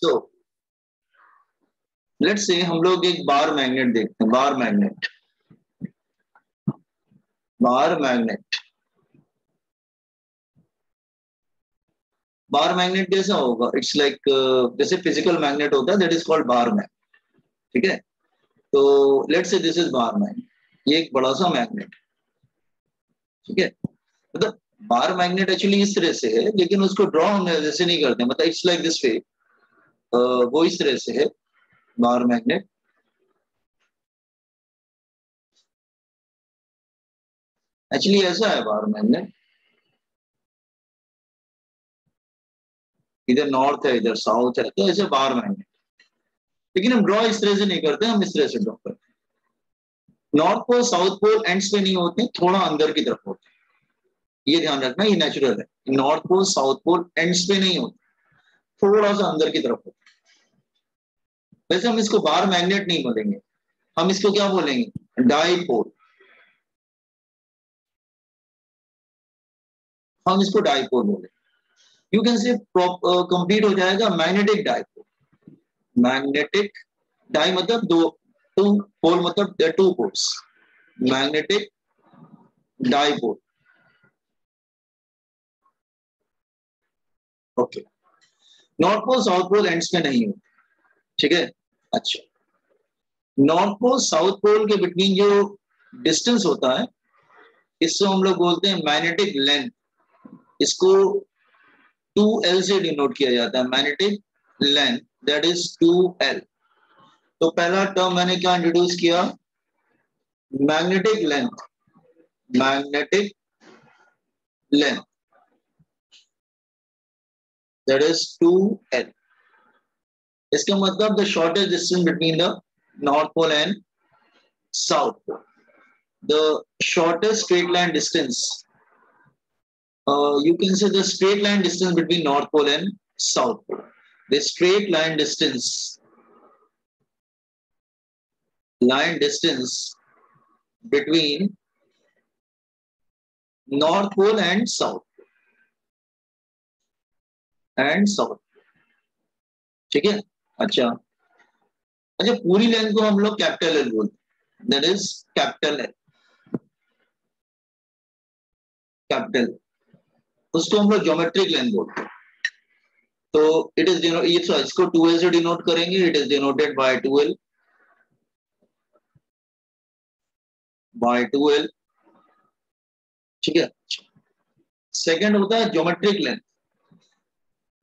So let's say हम लोग एक बार मैग्नेट देखते हैं। Bar magnet, bar magnet, bar magnet कैसा होगा? इट्स लाइक जैसे फिजिकल मैग्नेट होता है, that is called bar magnet. ठीक है, तो let's say this is bar magnet, ये एक बड़ा सा मैग्नेट। ठीक है, मतलब बार मैग्नेट एक्चुअली इस तरह से है, लेकिन उसको ड्रॉ हम जैसे नहीं करते, मतलब इट्स लाइक दिस वे, वो इस तरह से है बार मैग्नेट। एक्चुअली ऐसा है बार मैग्नेट, इधर नॉर्थ है इधर साउथ है, तो ऐसे बार मैग्नेट। लेकिन हम ड्रॉ इस तरह से नहीं करते, हम इस तरह से ड्रॉ करते हैं। North pole south pole ends पे नहीं होते, थोड़ा अंदर की तरफ होते हैं, ये ध्यान रखना, ये नेचुरल है। North pole south pole ends पे नहीं होते, थोड़ा सा अंदर की तरफ होते हैं। वैसे हम इसको बार मैग्नेट नहीं बोलेंगे, हम इसको क्या बोलेंगे? डाईपोल। हम इसको डाईपोल बोलेंगे। यू कैन से कंप्लीट हो जाएगा मैग्नेटिक डाईपोल। मैग्नेटिक डाई मतलब दो, टू पोल मतलब two poles, magnetic dipole. Okay, north pole south pole ends में नहीं होते। ठीक है, अच्छा, नॉर्थ पोल साउथ पोल के बिटवीन जो डिस्टेंस होता है, इसको हम लोग बोलते हैं मैग्नेटिक लेंथ। इसको 2L से डिनोट किया जाता है, magnetic length, that is 2L। तो पहला टर्म मैंने क्या इंट्रोड्यूस किया? Magnetic length, magnetic length, that is 2L। इसका मतलब the shortest distance between the north pole and south pole, the shortest straight line distance, you can say the straight line distance between north pole and south pole. The straight line distance between north pole and south. ठीक है, अच्छा, अच्छा, पूरी length को हम लोग capital L बोलते हैं, that is capital L, capital. उसको हम लोग ज्योमेट्रिक लेंथ बोलते हैं। तो इट इज इसको 2L से डिनोट करेंगे, it is denoted by 2L, by 2L। ठीक है, सेकंड होता है geometric length,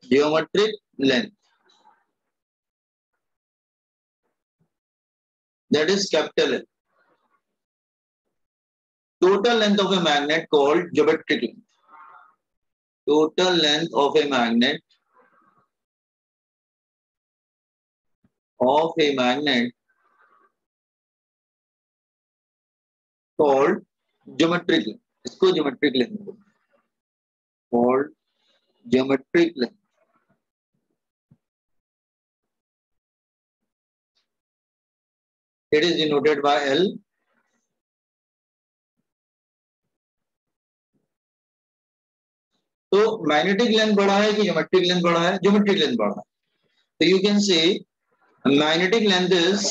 geometric length, that is capital L. Total length of a magnet called geometric length. Total length of a magnet called geometric length. इसको geometric length called geometric length. It is denoted by L. तो magnetic length बड़ा है कि geometric length बड़ा है? Geometric length बड़ा है। तो you can say magnetic length is,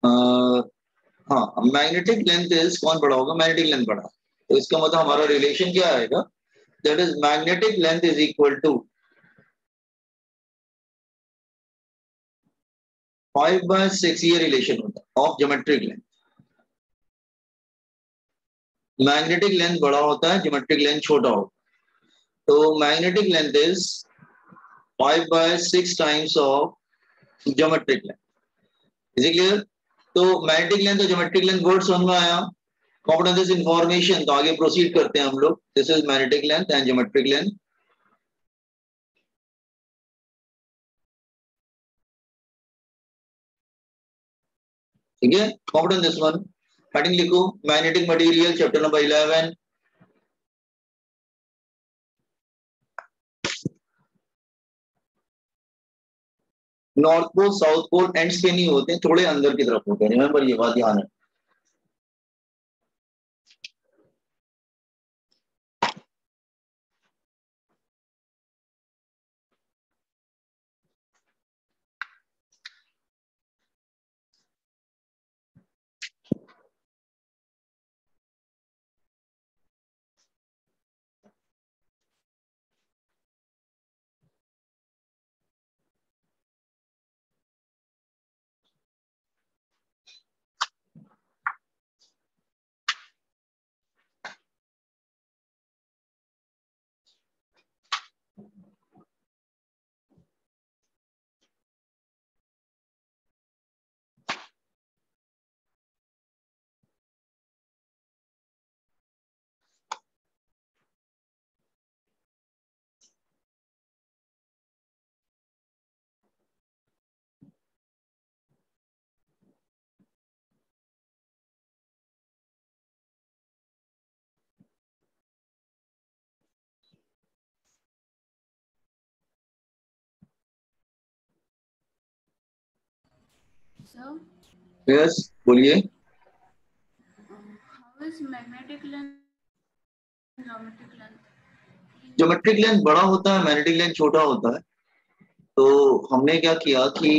हाँ, मैग्नेटिक लेंथ इज, कौन बड़ा होगा? मैग्नेटिक लेंथ बड़ा। तो इसका मतलब हमारा रिलेशन क्या आएगा? That is magnetic length is equal to 5/6, ये रिलेशन होता है of geometric length. Magnetic length बड़ा होता है, ज्योमेट्रिक लेंथ छोटा होता है। तो magnetic length is 5/6 times of geometric length. Is it clear? तो मैग्नेटिक लेंथ और ज्योमेट्रिक लेंथ वर्ड समझ में आया? कॉमन दिस इंफॉर्मेशन, तो आगे प्रोसीड करते हैं हम लोग। This is magnetic length and geometric length. ठीक है, कॉमन दिस वन, हेडिंग लिखो, magnetic material, chapter number 11। North pole south pole ends पे नहीं होते, थोड़े अंदर की तरफ होते हैं, रिमेंबर ये बात ध्यान है। sir. यस बोलिए. How is magnetic length and geometric length? Geometric length बड़ा होता है, मैग्नेटिक लेंथ छोटा होता है. तो हमने क्या किया कि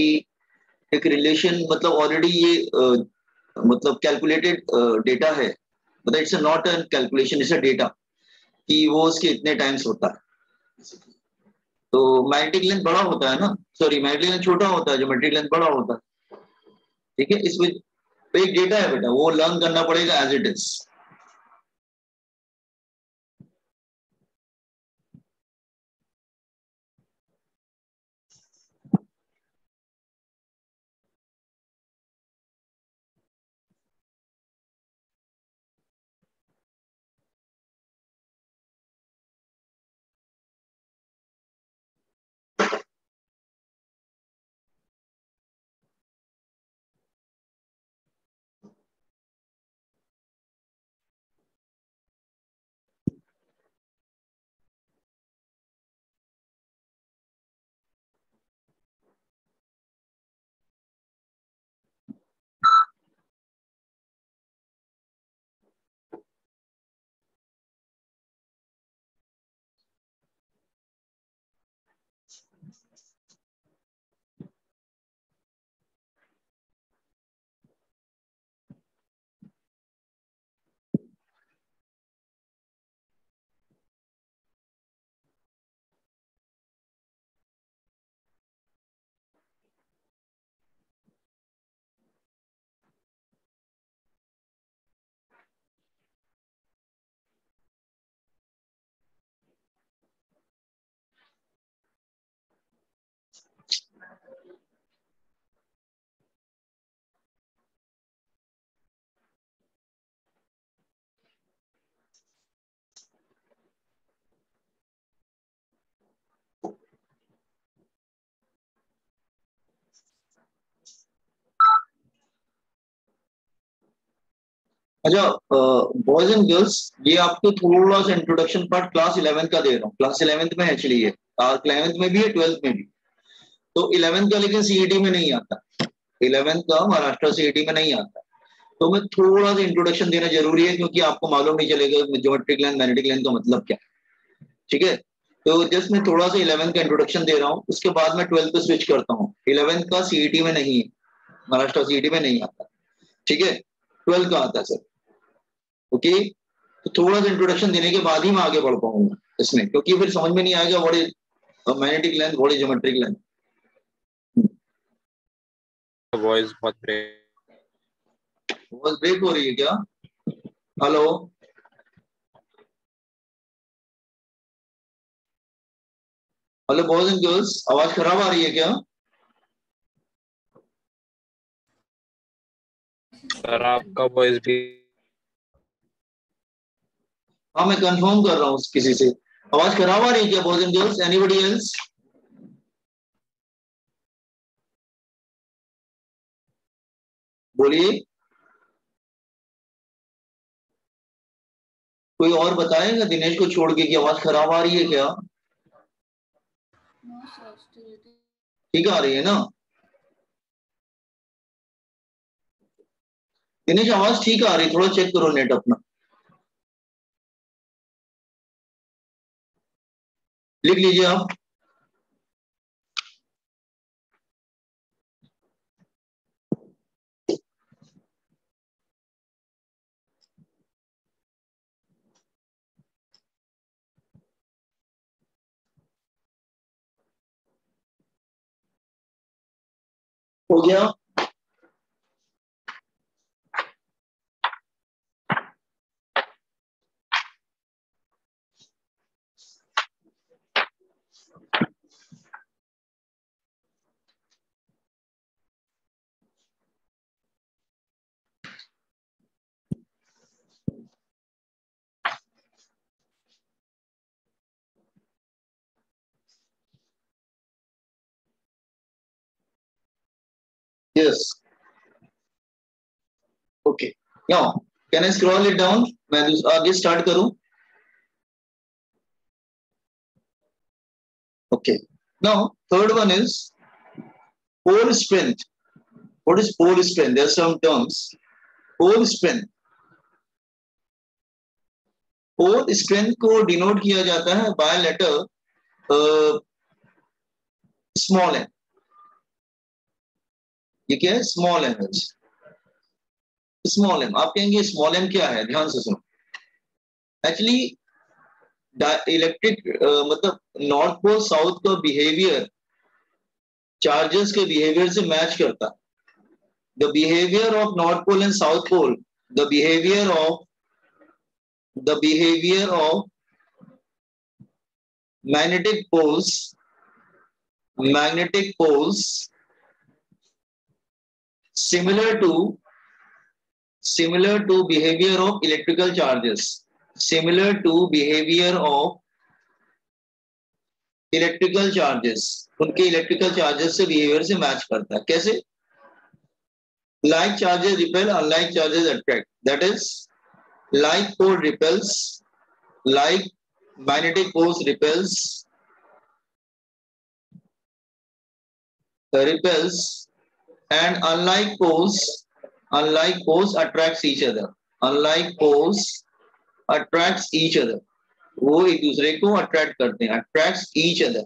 एक रिलेशन, मतलब ऑलरेडी ये मतलब कैलकुलेटेड डेटा है, मतलब it's not an calculation, it's a data कि वो उसके इतने टाइम्स होता है. तो मैग्नेटिक लेंथ बड़ा होता है ना, सॉरी मैग्नेटिक लेंथ छोटा होता है, ज्योमेट्रिक लेंथ बड़ा होता है. ठीक है, इसमें एक डेटा है बेटा, वो लर्न करना पड़ेगा एज इट इज. अच्छा बॉयज एंड गर्ल्स, ये आपको थोड़ा सा इंट्रोडक्शन पार्ट क्लास 11 का दे रहा हूँ. क्लास 11th में एक्चुअली है, 11th में भी है, 12th में भी. तो 11th का लेकिन सीईटी में नहीं आता, 11th का महाराष्ट्र सीईटी में नहीं आता. तो मैं थोड़ा सा इंट्रोडक्शन देना जरूरी है, क्योंकि आपको मालूम नहीं चलेगा ज्योमेट्रिक लेंथ मैग्नेटिक लेंथ का मतलब क्या. ठीक है, तो जस्ट मैं थोड़ा सा 11th का इंट्रोडक्शन दे रहा हूँ, उसके बाद मैं 12th पे स्विच करता हूँ. 11th का सीईटी में नहीं है, महाराष्ट्र सीईटी में नहीं आता. ठीक है, 12th का आता है सर. ओके, तो थोड़ा सा इंट्रोडक्शन देने के बाद ही मैं आगे बढ़ पाऊंगा इसमें, क्योंकि फिर समझ में नहीं आएगा what is magnetic length, what is geometric length. Voice बहुत ब्रेक हो रही है क्या? Hello hello boys and girls, आवाज खराब आ रही है क्या? सर आपका वॉइस भी. हाँ मैं कंफर्म कर रहा हूँ किसी से, आवाज खराब आ रही है क्या boys and girls? Anybody else? बोलिए, कोई और बताएगा दिनेश को छोड़ के कि आवाज खराब आ रही है क्या? No, sir. Still. ठीक आ रही है ना? दिनेश आवाज ठीक आ रही है, थोड़ा चेक करो नेट अपना. लिख लीजिए आप. हो गया? Yes. Okay, now can I scroll it down? मैं आगे स्टार्ट करूं? Okay, now third one is pole strength. What is pole strength? There are some terms. Pole strength. Pole strength को डिनोट किया जाता है बाय लेटर स्मॉल एन. ये क्या है? Small M. Small M. आप कहेंगे स्मॉल एम क्या है? ध्यान से सुनो. एक्चुअली इलेक्ट्रिक मतलब नॉर्थ पोल साउथ का बिहेवियर चार्जेस के बिहेवियर से मैच करता है. The behaviour of north pole and south pole, the behaviour of magnetic poles similar to behavior of electrical charges, similar to behavior of electrical charges, उनके electrical charges से behavior से match करता है. कैसे? Like charges repel, unlike charges attract. That is, like pole repels, like magnetic poles repels, and unlike poles attracts each other. Unlike poles attracts each other. वो एक दूसरे को अट्रैक्ट करते हैं. attracts each other.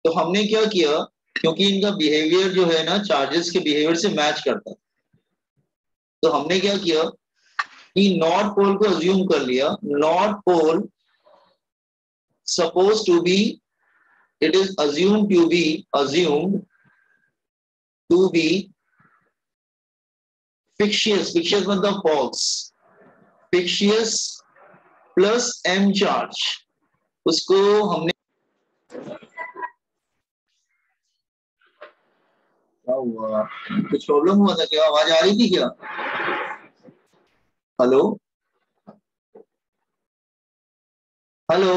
तो हमने क्या किया, क्योंकि इनका बिहेवियर जो है ना चार्जेस के बिहेवियर से मैच करता है, तो हमने क्या किया कि नॉर्थ पोल को अज्यूम कर लिया. North pole suppose to be, it is assumed to be fictitious मतलब false, fictitious plus m charge. उसको हमने क्या हुआ, कुछ प्रॉब्लम हुआ था क्या? आवाज आ रही थी क्या? Hello hello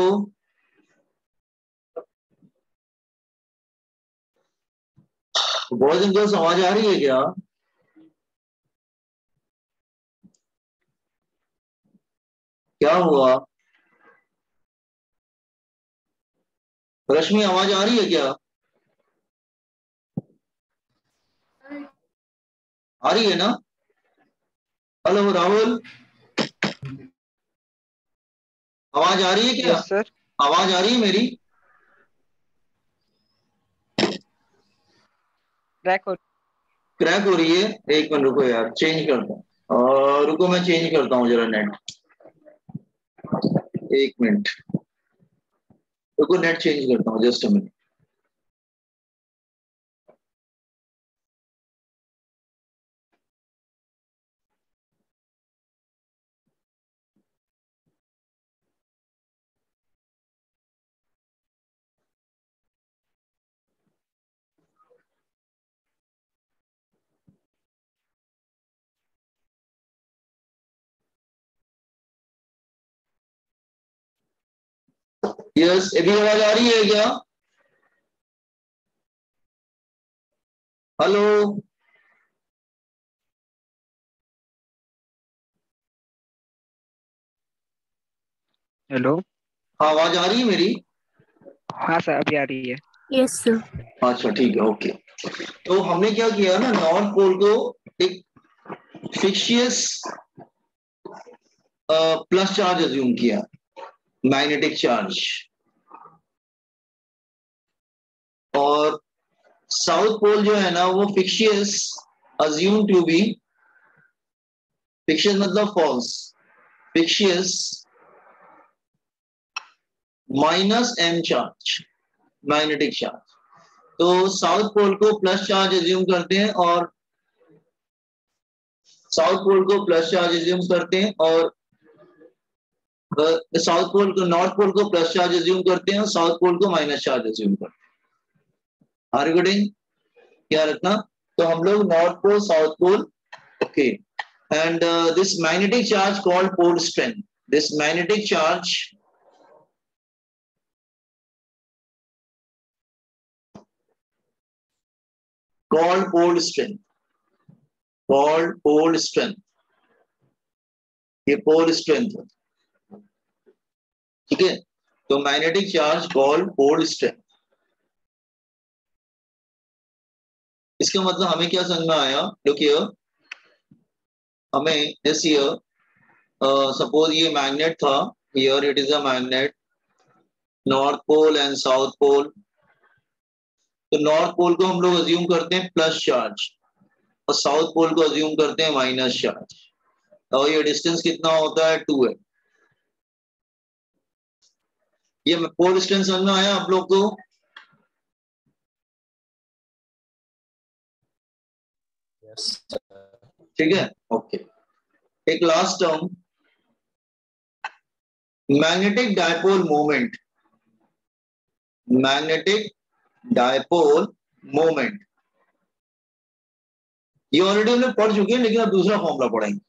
boys and girls, आवाज आ रही है क्या? क्या हुआ? रश्मि आवाज आ रही है क्या? आ रही है ना? हेलो राहुल, आवाज आ रही है क्या? Yes sir. आवाज आ रही है मेरी? क्रैक हो रही है. एक मिनट रुको यार, चेंज करता हूँ. रुको मैं चेंज करता हूँ जरा नेट. एक मिनट रुको, नेट चेंज करता हूँ. Just a minute. यस, अभी आवाज आ रही है क्या? Hello hello. हाँ, आवाज आ रही है मेरी? हाँ सर, अभी आ रही है. Yes sir. अच्छा ठीक है, ओके. तो हमने क्या किया ना, नॉर्थ पोल को एक फिक्शियस प्लस चार्ज अज्यूम किया, मैग्नेटिक चार्ज. और साउथ पोल जो है ना वो fictitious assume to be, fictitious मतलब false, fictitious minus M charge, magnetic charge. तो साउथ पोल को प्लस चार्ज अज्यूम करते हैं और साउथ पोल को प्लस चार्ज अज्यूम करते हैं और साउथ पोल को, नॉर्थ पोल को प्लस चार्ज अज्यूम करते हैं और साउथ पोल को माइनस चार्ज अज्यूम करते हैं. Are you getting? क्या रखना? तो हम लोग north pole south pole, okay. And this magnetic charge called pole strength. This magnetic charge called pole strength, called pole strength. ये pole strength है, ठीक है. तो magnetic charge called pole strength. इसका मतलब हमें क्या समझ में आया, लुक हियर, हमें दिस हियर सपोज ये मैग्नेट था, here it is a magnet, north pole and south pole. तो नॉर्थ पोल को हम लोग अज्यूम करते हैं प्लस चार्ज और साउथ पोल को अज्यूम करते हैं माइनस चार्ज, और ये डिस्टेंस कितना होता है 2 है। ये पोल डिस्टेंस समझ में आया आप लोग को? ठीक है, ओके। एक last term, magnetic dipole moment. Magnetic dipole moment ये ऑलरेडी हम लोग पढ़ चुके हैं, लेकिन अब दूसरा फॉर्मूला पढ़ेंगे।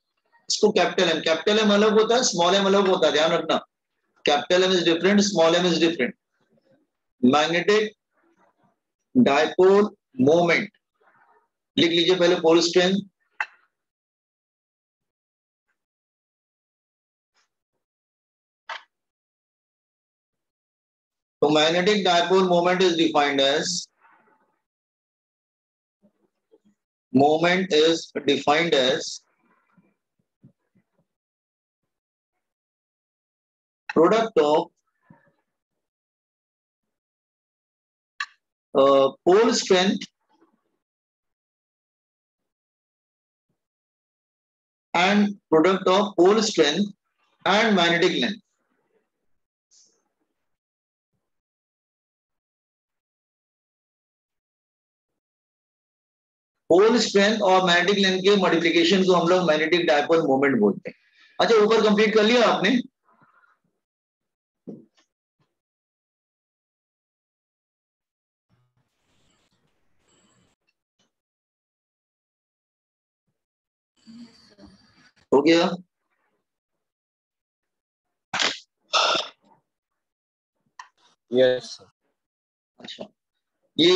इसको कैपिटल एम अलग होता है, स्मॉल एम अलग होता है, ध्यान रखना। Capital M is different, small M is different. Magnetic dipole moment लिख लीजिए पहले, पोल स्ट्रेंथ, तो magnetic dipole moment is defined as product of pole strength and product of pole strength and magnetic length. Pole strength और magnetic length के modification को हम लोग magnetic dipole moment बोलते हैं। अच्छा, ऊपर कंप्लीट कर लिया आपने? हो गया? यस। अच्छा, ये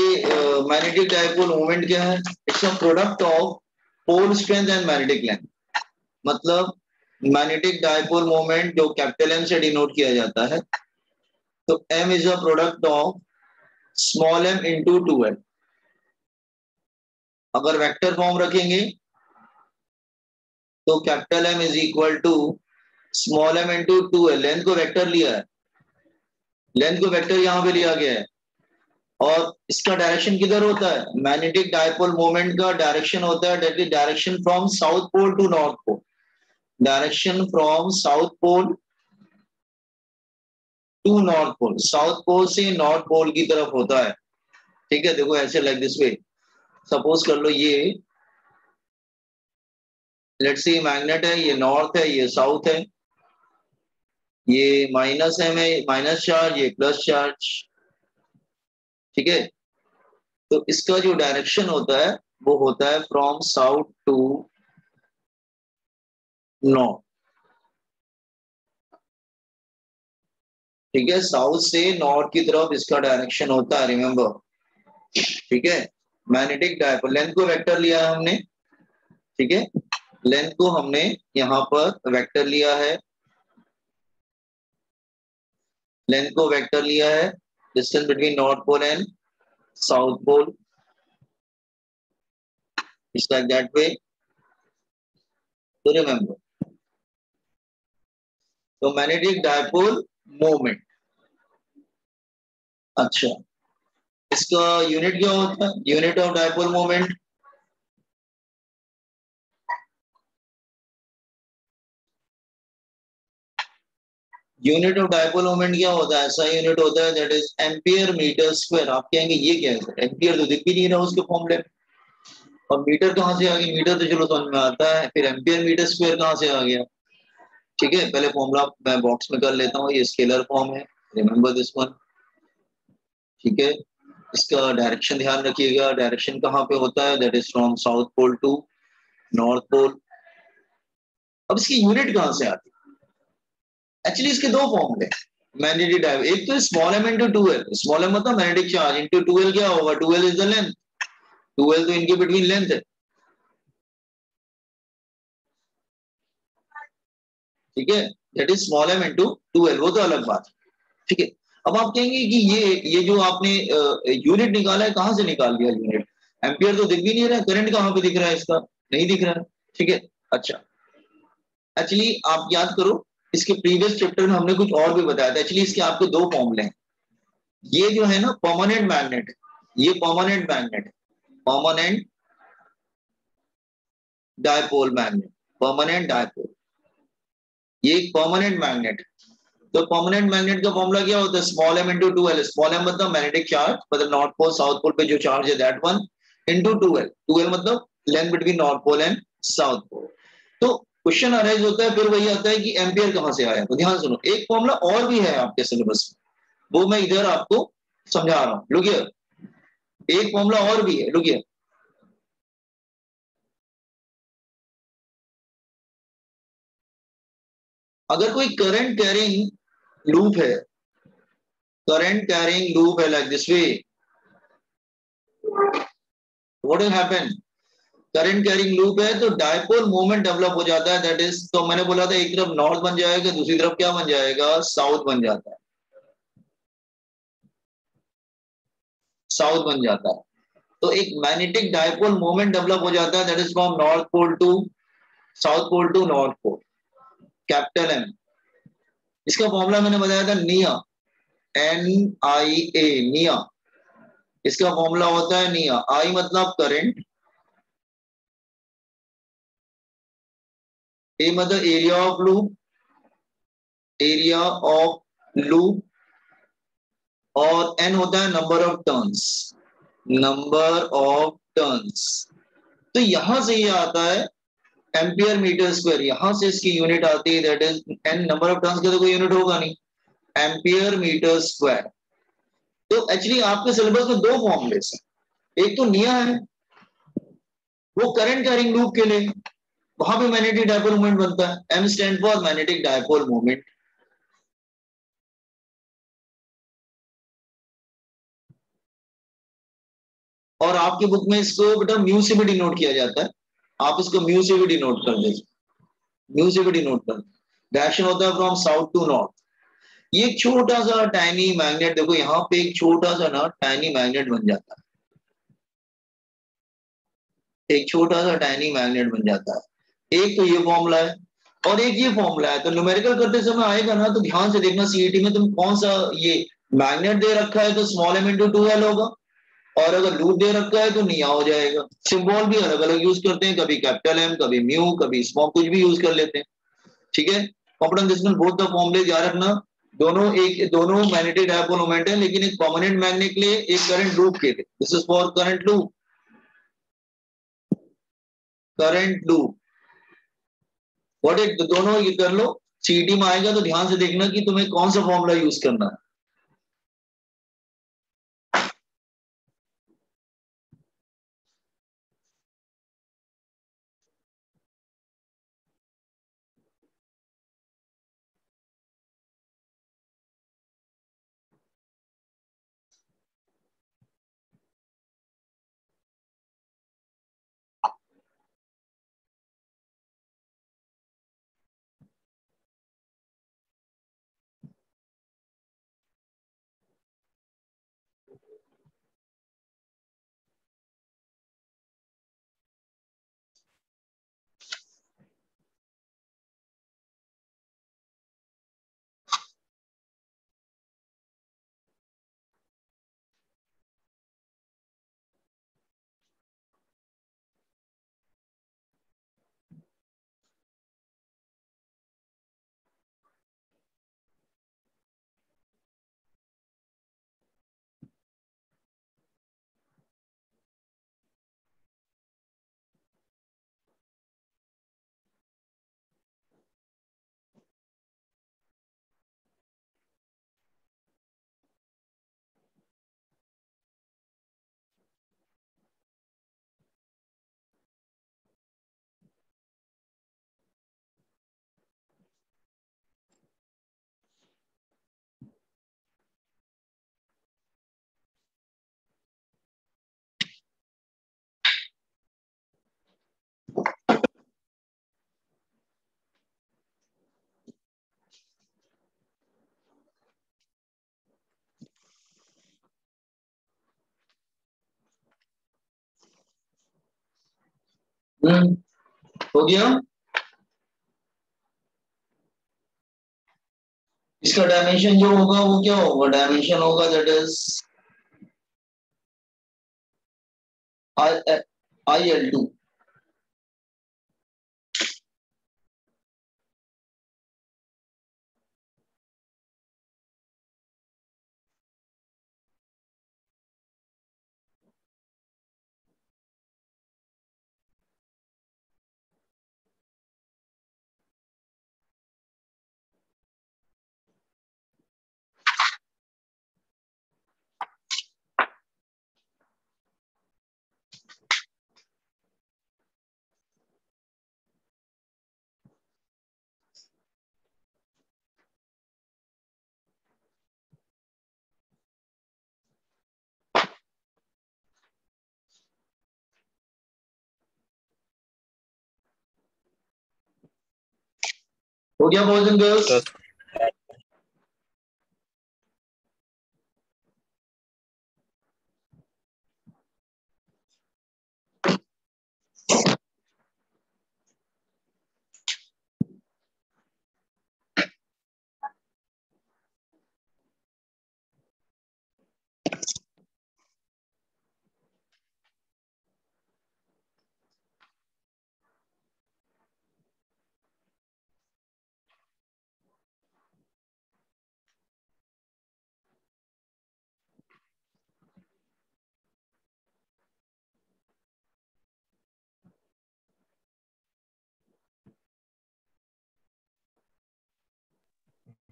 मैग्नेटिक डायपोल मोमेंट क्या है? It's a product of pole strength and magnetic length. मतलब मैग्नेटिक डायपोल मोमेंट जो कैपिटल एम से डिनोट किया जाता है, तो m is a product of small m into 2l। अगर वेक्टर फॉर्म रखेंगे तो capital M is equal to small m into 2l। Length को वेक्टर लिया है, लेंथ को वेक्टर यहां पे लिया गया है, और इसका डायरेक्शन किधर होता है? मैग्नेटिक डायपोल मोमेंट का डायरेक्शन होता है that is direction from south pole to north pole. Direction from south pole to north pole, south pole से नॉर्थ पोल की तरफ होता है। ठीक है, देखो ऐसे लाइक दिस वे। सपोज कर लो ये लेट्स से मैग्नेट है, ये नॉर्थ है, ये साउथ है, ये माइनस है में माइनस चार्ज, ये प्लस चार्ज। ठीक है, तो इसका जो डायरेक्शन होता है वो होता है फ्रॉम साउथ टू नॉर्थ। ठीक है, साउथ से नॉर्थ की तरफ इसका डायरेक्शन होता है, रिमेंबर। ठीक है, मैग्नेटिक डायपोल लेंथ को वेक्टर लिया है हमने। ठीक है, लेंथ को हमने यहां पर वेक्टर लिया है, लेंथ को वेक्टर लिया है, distance between north pole and south pole it's like that way, तो रिमेंबर। तो मैग्नेटिक डायपोल मोमेंट। अच्छा, इसका यूनिट क्या होता है? Unit of dipole moment unit of dipole moment क्या होता है? ऐसा यूनिट होता है that is ampere metre square. आप कहेंगे ये क्या है? एम्पियर तो दिख भी नहीं रहा उसके फॉर्मूले में, और मीटर कहां से आ गया? मीटर तो चलो समझ में आता है, फिर एम्पियर मीटर स्क्वायर कहां से आ गया? ठीक है, पहले फॉर्मूला मैं बॉक्स में कर लेता हूँ, ये स्केलर फॉर्म है, रिमेंबर दिस वन। ठीक है, इसका डायरेक्शन ध्यान रखिएगा, डायरेक्शन कहाँ पे होता है? That is from south pole to north pole. अब इसकी यूनिट कहां से आती है? एक्चुअली इसके दो फॉर्मूले मैग्नेटिक डायपोल, एक तो small m into 2l। Small m मतलब मैग्नेटिक चार्ज, इंटू 2l क्या होगा? 2l is the length, 2l तो इनके बिटवीन लेंथ है। ठीक है, that is small m into 2l, वो तो अलग बात है। ठीक है, अब आप कहेंगे कि ये जो आपने यूनिट निकाला है, कहां से निकाल दिया यूनिट? एम्पियर तो दिख भी नहीं रहा है, करंट कहाँ पे दिख रहा है इसका, नहीं दिख रहा है, ठीक है। अच्छा, एक्चुअली आप याद करो, इसके प्रीवियस चैप्टर में हमने कुछ और भी बताया था। एक्चुअली इसके आपके दो फॉर्मूले हैं। ये जो है ना परमानेंट मैग्नेट, ये permanent magnet, permanent dipole magnet, permanent dipole, ये एक परमानेंट मैग्नेट। तो परमानेंट मैग्नेट का फॉर्मूला क्या होता है, small m into 2l। Small m मतलब मैग्नेटिक चार्ज, मतलब नॉर्थ पोल साउथ पोल पे जो चार्ज है that one, into 2l। 2l मतलब length between north pole and south pole. तो क्वेश्चन अराइज होता है, फिर वही आता है कि एम्पियर कहां से आया। तो ध्यान सुनो, एक फॉर्मूला और भी है आपके सिलेबस में, वो मैं इधर आपको समझा रहा हूं। लुक हियर, एक फॉर्मूला और भी है, लुक हियर। अगर कोई करंट कैरिंग लूप है, करंट कैरिंग लूप है like this way, what will happen, current carrying loop है तो डायपोल मोमेंट डेवलप हो जाता है। दैट इज, तो मैंने बोला था एक तरफ नॉर्थ बन जाएगा, दूसरी तरफ क्या बन जाएगा, साउथ बन जाता है, साउथ बन जाता है। तो एक मैग्नेटिक डायपोल मोमेंट डेवलप हो जाता है, that is from north pole to south pole to north pole, capital M. इसका फॉर्मूला मैंने बताया था निया, NIA, निया। इसका फॉर्मूला होता है निया, आई मतलब करंट, ए मतलब area of loop, area of loop, और एन होता है number of turns, number of turns. तो यहां से ये आता है एम्पियर मीटर स्क्वायर, यहां से इसकी यूनिट आती है, that is an. Number of turns का तो कोई यूनिट होगा नहीं, एम्पियर मीटर स्क्वायर। तो एक्चुअली आपके सिलेबस में दो फॉर्मूलेस हैं, एक तो निया है, वो करंट कैरिंग लूप के लिए, वहां पे मैग्नेटिक डायपोल मोमेंट बनता है, M stand for magnetic dipole moment. और आपकी बुक में इसको बेटा म्यू से भी डिनोट किया जाता है, आप इसको म्यू से भी डिनोट कर दीजिए, म्यू से भी डिनोट कर। डायरेक्शन होता है फ्रॉम साउथ टू नॉर्थ। ये एक छोटा सा टाइनी मैग्नेट, देखो यहाँ पे एक छोटा सा ना टाइनी मैग्नेट बन जाता है, एक छोटा सा टाइनी मैग्नेट बन जाता है। एक तो ये फॉर्मूला है और एक ये फॉर्मूला है। तो न्यूमेरिकल करते समय आएगा ना, तो ध्यान से देखना सीईटी में तुम कौन सा, ये मैग्नेट दे रखा है तो स्मॉल m इंटू 2l होगा, और अगर लूप दे रखा है तो निया हो जाएगा। सिंबल भी अलग अलग यूज करते हैं, कभी कैपिटल M, कभी म्यू, कभी स्मॉल, कुछ भी यूज कर लेते हैं, ठीक है। कॉम्पोनेंट दिस बोथ द फॉर्मूले याद रखना, दोनों एक, दोनों मैग्नेटिक डायपोल मोमेंट है, लेकिन एक परमानेंट मैग्नेट के लिए, एक करंट लूप के लिए। This is for current loop, current loop. What it, दोनों ये कर लो, सीडी में आएगा तो ध्यान से देखना कि तुम्हें कौन सा फॉर्मूला यूज करना है। हो गया। इसका डायमेंशन जो होगा वो क्या होगा, डायमेंशन होगा दैट इज IL2। हो गया boys and girls. Yes.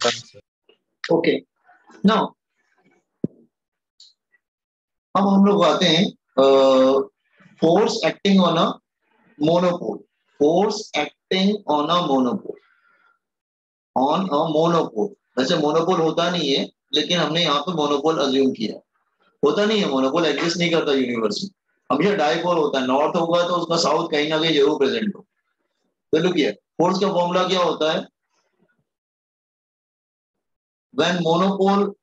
Done, sir. Okay now अब हम लोग आते हैं force acting on a monopole. Force acting on a monopole, on a monopole. वैसे मोनोपोल होता नहीं है, लेकिन हमने यहाँ पे मोनोपोल अज्यूम किया। होता नहीं है, मोनोपोल एग्जिस्ट नहीं करता यूनिवर्स में, हमेशा डाइपोल होता है। नॉर्थ होगा तो उसका साउथ कहीं ना कहीं जरूर प्रेजेंट हो। तो लुक हियर, फोर्स का फॉर्मूला क्या होता है, when monopole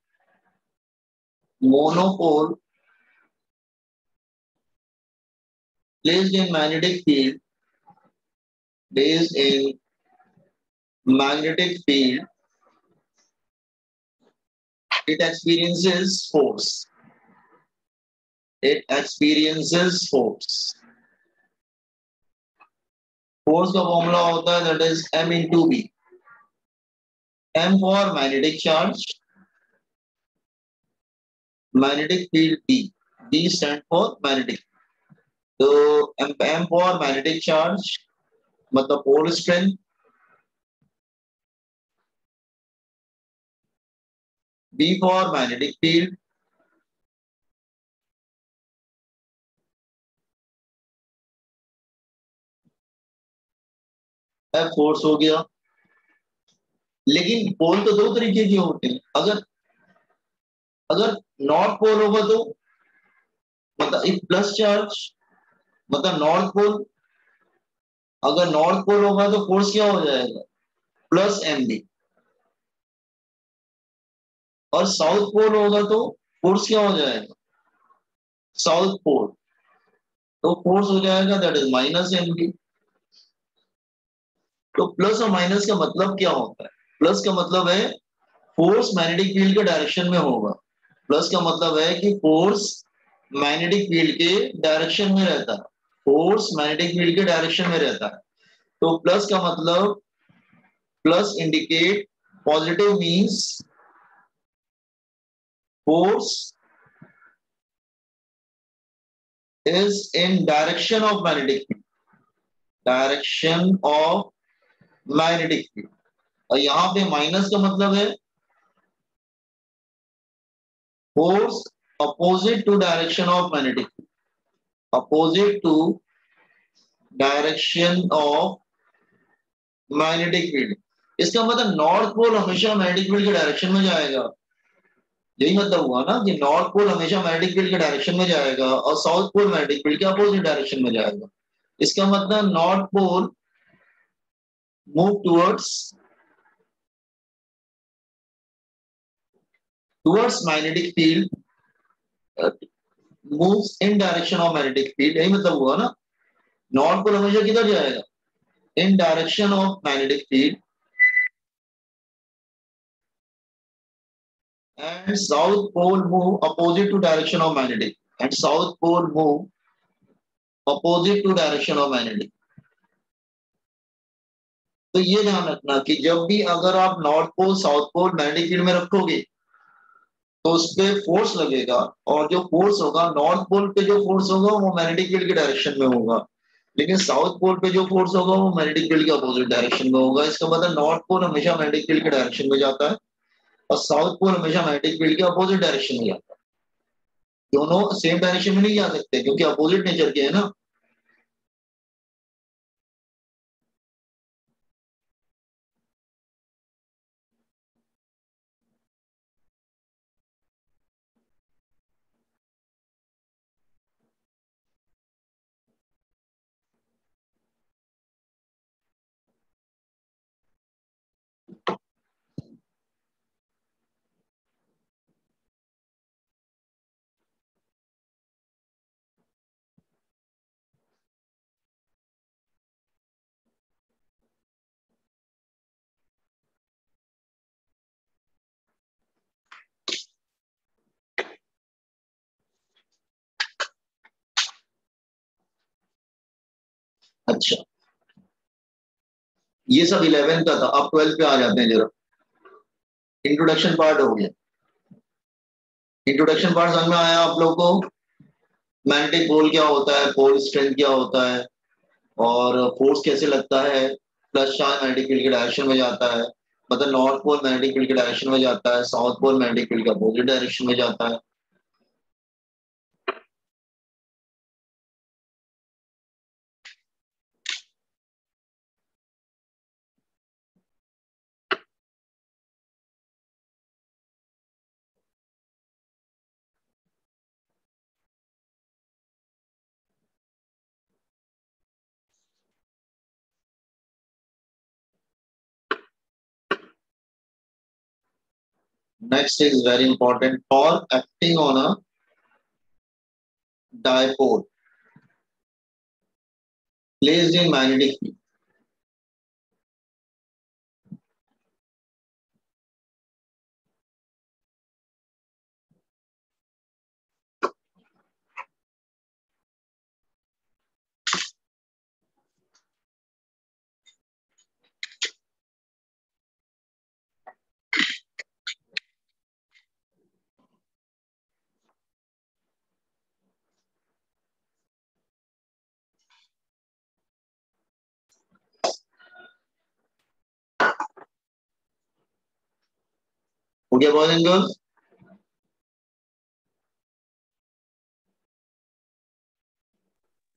placed in magnetic field, placed in magnetic field, it experiences force. It experiences force. Force का फॉर्मूला होता है that is m into b. M for magnetic charge, magnetic field B. B stand for magnetic. तो M for magnetic charge मतलब pole strength, B for magnetic field, F force हो गया। लेकिन पोल तो दो तरीके के होते हैं। अगर अगर नॉर्थ पोल होगा तो मतलब एक प्लस चार्ज, मतलब नॉर्थ पोल, अगर नॉर्थ पोल होगा तो फोर्स क्या हो जाएगा, प्लस एम बी। और साउथ पोल होगा तो फोर्स क्या हो जाएगा, साउथ पोल, तो फोर्स हो जाएगा that is minus M B. तो प्लस और माइनस का मतलब क्या होता है, प्लस का मतलब है फोर्स मैग्नेटिक फील्ड के डायरेक्शन में होगा। प्लस का मतलब है कि फोर्स मैग्नेटिक फील्ड के डायरेक्शन में रहता है, फोर्स मैग्नेटिक फील्ड के डायरेक्शन में रहता है। तो प्लस का मतलब, plus indicate positive means force is in direction of magnetic field, direction of magnetic field। और यहां पे माइनस का मतलब है force opposite to direction of magnetic field, opposite to direction of magnetic field। इसका मतलब नॉर्थ पोल हमेशा मैग्नेटिक फील्ड के डायरेक्शन में जाएगा। यही मतलब हुआ ना कि नॉर्थ पोल हमेशा मैग्नेटिक फील्ड के डायरेक्शन में जाएगा और साउथ पोल मैग्नेटिक फील्ड के अपोजिट डायरेक्शन में जाएगा। इसका मतलब north pole move towards magnetic field, moves in direction of magnetic field। यही मतलब हुआ ना, नॉर्थ पोल हमेशा किधर जाएगा? इन direction of magnetic field, and south pole move opposite to direction of magnetic, and south pole move opposite to direction of magnetic. तो ये ध्यान रखना कि जब भी अगर आप north pole south pole magnetic field में रखोगे तो उस पर फोर्स लगेगा, और जो फोर्स होगा नॉर्थ पोल पे जो फोर्स होगा वो मैग्नेटिक फील्ड के डायरेक्शन में होगा, लेकिन साउथ पोल पे जो फोर्स होगा वो मैग्नेटिक फील्ड के अपोजिट डायरेक्शन में होगा। इसका मतलब नॉर्थ पोल हमेशा मैग्नेटिक फील्ड के डायरेक्शन में जाता है और साउथ पोल हमेशा मैग्नेटिक फील्ड के अपोजिट डायरेक्शन में जाता है। दोनों सेम डायरेक्शन में नहीं जा सकते क्योंकि अपोजिट नेचर के है ना। अच्छा, ये सब 11 का था। अब 12 पे आ जाते हैं जरा। इंट्रोडक्शन पार्ट हो गया। इंट्रोडक्शन पार्ट समझ में आया आप लोगों को? मैग्नेटिक पोल क्या होता है, पोल स्ट्रेंथ क्या होता है, और फोर्स कैसे लगता है। प्लस चार्ज मैग्नेटिक फील्ड के डायरेक्शन में जाता है, मतलब नॉर्थ पोल मैग्नेटिक फील्ड के डायरेक्शन में जाता है, साउथ पोल मैग्नेटिक फील्ड के अपोजिट डायरेक्शन में जाता है। Next is very important, for acting on a dipole placed in magnetic field. हो गया boys and girls?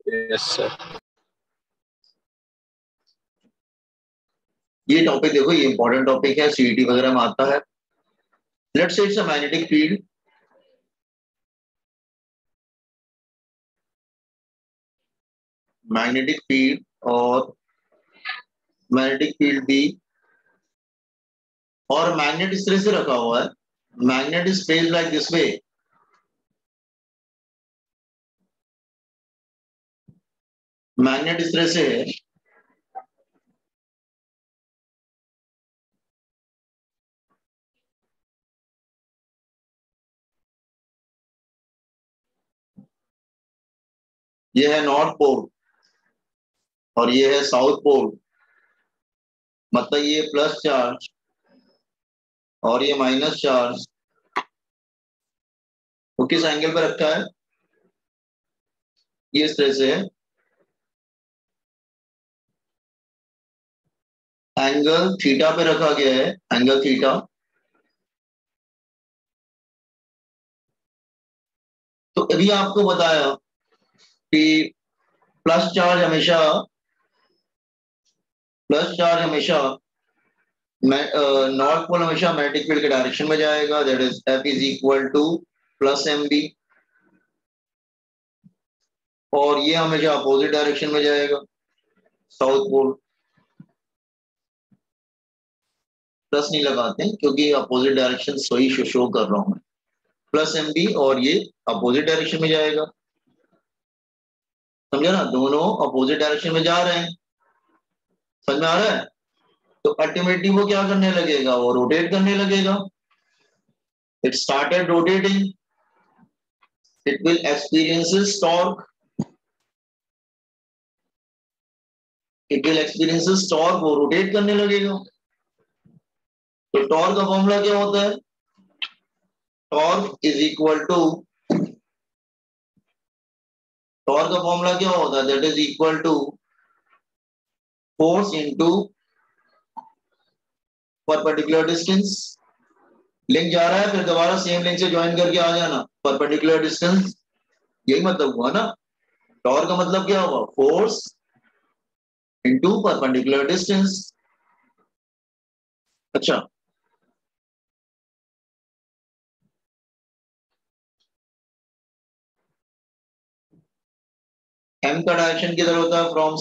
Yes, sir. ये टॉपिक देखो, ये इंपॉर्टेंट टॉपिक है, सीईटी वगैरह में आता है। Let's say it's a magnetic field, magnetic field और मैग्नेटिक फील्ड भी, और मैग्नेट इस तरह से रखा हुआ है, magnet is placed like this way. Magnet इस तरह से है, ये है नॉर्थ पोल और ये है साउथ पोल, मतलब ये प्लस चार्ज और ये माइनस चार्ज। तो किस एंगल पे रखा है? ये इस तरह से है, एंगल थीटा पे रखा गया है, एंगल थीटा। तो अभी आपको बताया कि प्लस चार्ज हमेशा नॉर्थ पोल हमेशा मैग्नेटिक फील्ड के डायरेक्शन में जाएगा, that is F is equal two plus mb, और ये हमेशा अपोजिट डायरेक्शन में जाएगा, साउथ पोल। प्लस नहीं लगाते हैं क्योंकि अपोजिट डायरेक्शन सही शो कर रहा हूं मैं, प्लस mb, और ये अपोजिट डायरेक्शन में जाएगा। समझे ना, दोनों अपोजिट डायरेक्शन में जा रहे हैं, समझ में आ रहा है? तो अल्टीमेटली वो क्या करने लगेगा, वो रोटेट करने लगेगा. It started rotating, it will experiences torque, it will experiences torque, वो रोटेट करने लगेगा. तो टॉर्क का फॉर्मूला क्या होता है? Torque is equal to, torque का फॉर्मूला क्या होता है? That is equal to force into perpendicular distance. Link जा रहा है, फिर दोबारा सेम लिंक से ज्वाइन करके आ जाना. परपेंडिकुलर डिस्टेंस, यही मतलब हुआ ना. टॉर्क का मतलब क्या हुआ? Force into perpendicular distance. अच्छा, एम का डायरेक्शन किधर होता है? फ्रॉम